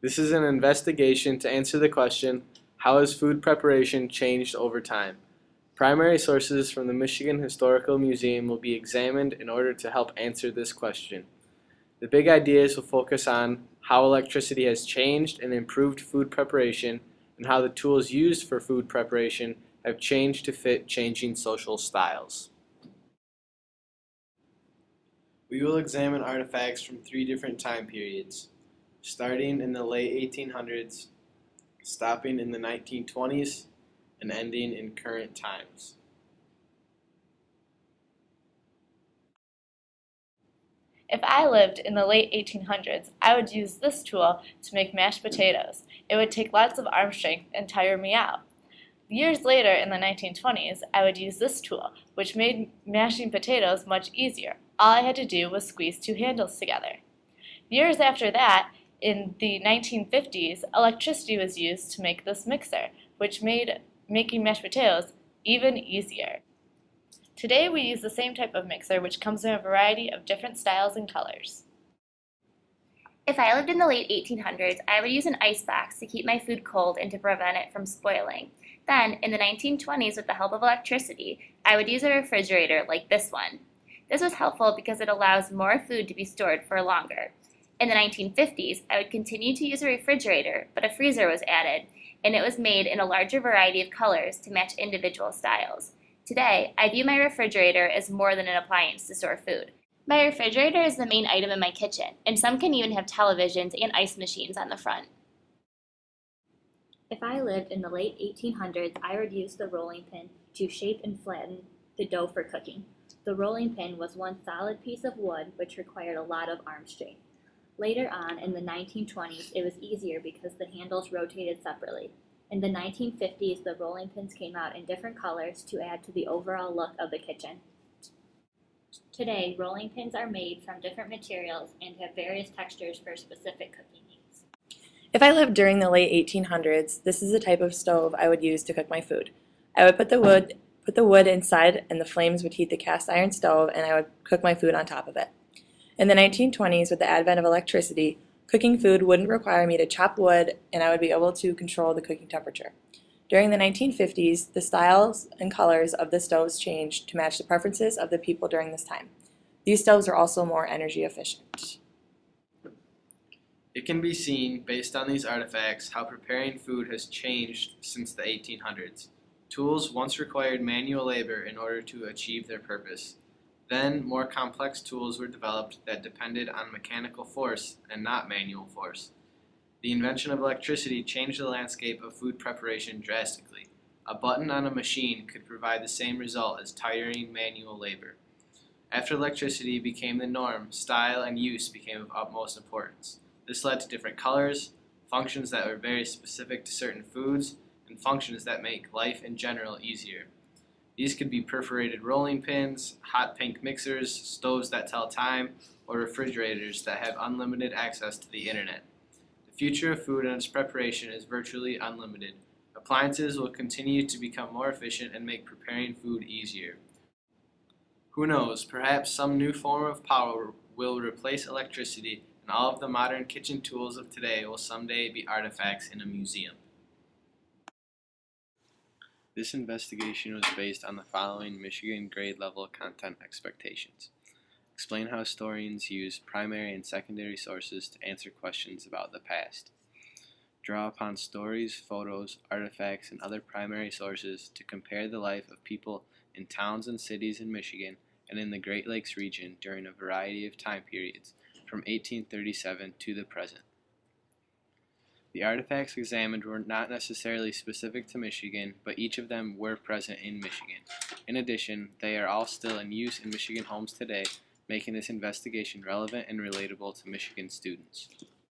This is an investigation to answer the question, how has food preparation changed over time? Primary sources from the Michigan Historical Museum will be examined in order to help answer this question. The big ideas will focus on how electricity has changed and improved food preparation and how the tools used for food preparation have changed to fit changing social styles. We will examine artifacts from 3 different time periods, starting in the late 1800s, stopping in the 1920s, and ending in current times. If I lived in the late 1800s, I would use this tool to make mashed potatoes. It would take lots of arm strength and tire me out. Years later, in the 1920s, I would use this tool, which made mashing potatoes much easier. All I had to do was squeeze 2 handles together. Years after that, in the 1950s, electricity was used to make this mixer, which made making mashed potatoes even easier. Today we use the same type of mixer, which comes in a variety of different styles and colors. If I lived in the late 1800s, I would use an ice box to keep my food cold and to prevent it from spoiling. Then, in the 1920s, with the help of electricity, I would use a refrigerator like this one. This was helpful because it allows more food to be stored for longer. In the 1950s, I would continue to use a refrigerator, but a freezer was added, and it was made in a larger variety of colors to match individual styles. Today, I view my refrigerator as more than an appliance to store food. My refrigerator is the main item in my kitchen, and some can even have televisions and ice machines on the front. If I lived in the late 1800s, I would use the rolling pin to shape and flatten the dough for cooking. The rolling pin was one solid piece of wood which required a lot of arm strength. Later on, in the 1920s, it was easier because the handles rotated separately. In the 1950s, the rolling pins came out in different colors to add to the overall look of the kitchen. Today, rolling pins are made from different materials and have various textures for specific cooking needs. If I lived during the late 1800s, this is the type of stove I would use to cook my food. I would put the wood inside and the flames would heat the cast iron stove and I would cook my food on top of it. In the 1920s, with the advent of electricity, cooking food wouldn't require me to chop wood and I would be able to control the cooking temperature. During the 1950s, the styles and colors of the stoves changed to match the preferences of the people during this time. These stoves are also more energy efficient. It can be seen, based on these artifacts, how preparing food has changed since the 1800s. Tools once required manual labor in order to achieve their purpose. Then, more complex tools were developed that depended on mechanical force and not manual force. The invention of electricity changed the landscape of food preparation drastically. A button on a machine could provide the same result as tiring manual labor. After electricity became the norm, style and use became of utmost importance. This led to different colors, functions that were very specific to certain foods, and functions that make life in general easier. These could be perforated rolling pins, hot pink mixers, stoves that tell time, or refrigerators that have unlimited access to the internet. The future of food and its preparation is virtually unlimited. Appliances will continue to become more efficient and make preparing food easier. Who knows, perhaps some new form of power will replace electricity and all of the modern kitchen tools of today will someday be artifacts in a museum. This investigation was based on the following Michigan grade level content expectations. Explain how historians use primary and secondary sources to answer questions about the past. Draw upon stories, photos, artifacts, and other primary sources to compare the life of people in towns and cities in Michigan and in the Great Lakes region during a variety of time periods from 1837 to the present. The artifacts examined were not necessarily specific to Michigan, but each of them were present in Michigan. In addition, they are all still in use in Michigan homes today, making this investigation relevant and relatable to Michigan students.